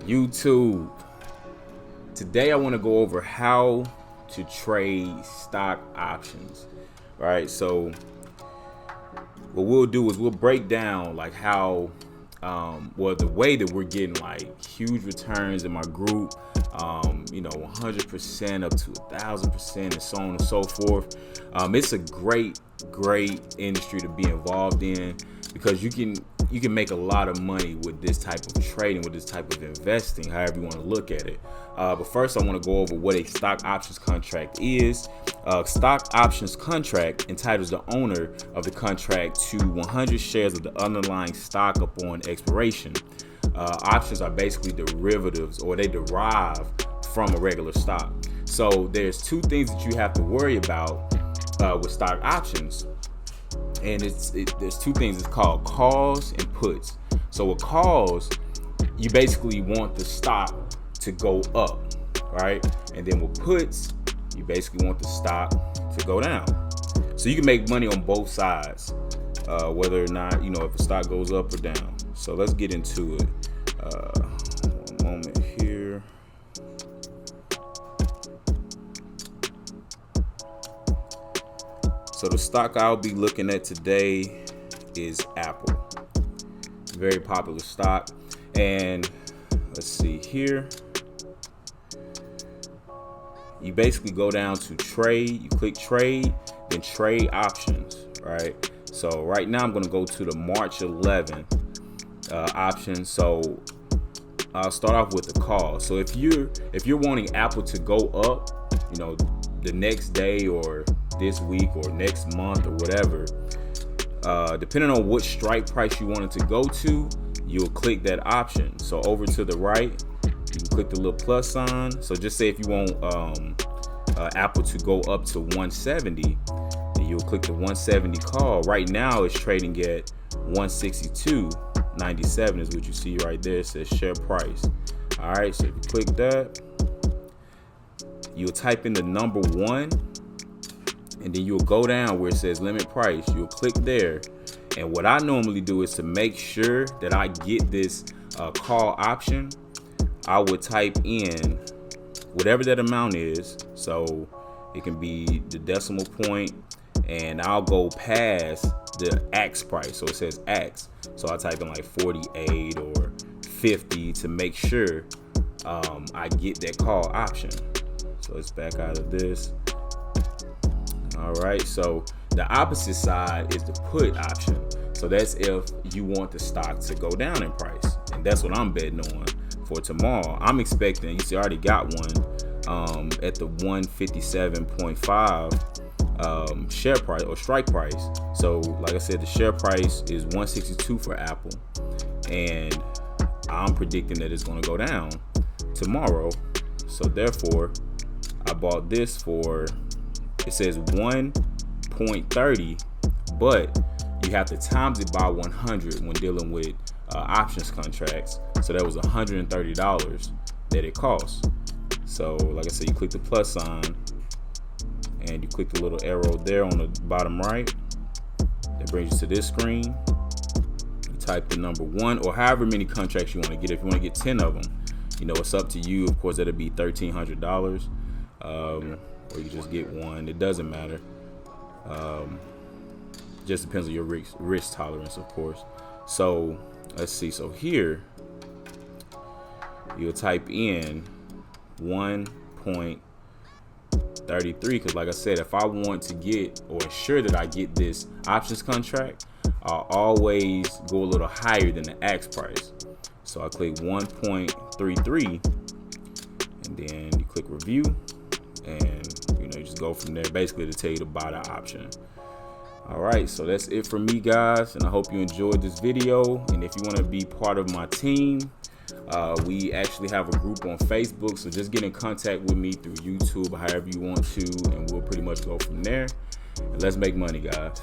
YouTube. Today I want to go over how to trade stock options. Right, so what we'll do is we'll break down like how the way that we're getting like huge returns in my group, 100% up to 1,000% and so on and so forth. It's a great industry to be involved in because you can make a lot of money with this type of trading, with this type of investing, however you want to look at it. But first I want to go over what a stock options contract is. Stock options contract entitles the owner of the contract to 100 shares of the underlying stock upon expiration. Options are basically derivatives, or they derive from a regular stock. So there's two things that you have to worry about with stock options. And there's two things. It's called calls and puts. So with calls, you basically want the stock to go up, right? And then with puts, you basically want the stock to go down. So you can make money on both sides, whether or not, if the stock goes up or down. So let's get into it. One moment here. So the stock I'll be looking at today is Apple. Very popular stock. And let's see here. You basically go down to trade, you click trade, then trade options, right? So right now I'm going to go to the March 11 option. So I'll start off with the call. So if you're wanting Apple to go up, the next day or this week or next month or whatever, depending on which strike price you want it to go to, you'll click that option. So over to the right, you can click the little plus sign. So just say if you want Apple to go up to 170, then you'll click the 170 call. Right now it's trading at 162.97 is what you see right there. It says share price. All right, so if you click that, you'll type in the number 1, and then you'll go down where it says limit price. You'll click there. And what I normally do is to make sure that I get this call option, I would type in whatever that amount is. So it can be the decimal point, and I'll go past the ax price. So it says ax. So I type in like 48 or 50 to make sure I get that call option. So let's back out of this. All right, so the opposite side is the put option. So that's if you want the stock to go down in price. And that's what I'm betting on for tomorrow. I'm expecting, you see I already got one at the 157.5 share price or strike price. So like I said, the share price is 162 for Apple. And I'm predicting that it's going to go down tomorrow. So therefore, I bought this for, it says 1.30, but you have to times it by 100 when dealing with options contracts. So that was $130 that it costs. So like I said, you click the plus sign and you click the little arrow there on the bottom right. That brings you to this screen. You type the number 1 or however many contracts you want to get. If you want to get 10 of them, it's up to you. Of course, that'll be $1,300. Or you just get one. It doesn't matter. Just depends on your risk tolerance, of course. So let's see. So here you'll type in 1.33 because, like I said, if I want to get or ensure that I get this options contract, I'll always go a little higher than the ax price. So I click 1.33, and then you click review. And you just go from there, basically to tell you to buy the option. All right, so that's it for me, guys, and I hope you enjoyed this video. And if you want to be part of my team, we actually have a group on Facebook, so just get in contact with me through YouTube, however you want to, and we'll pretty much go from there. And let's make money, guys.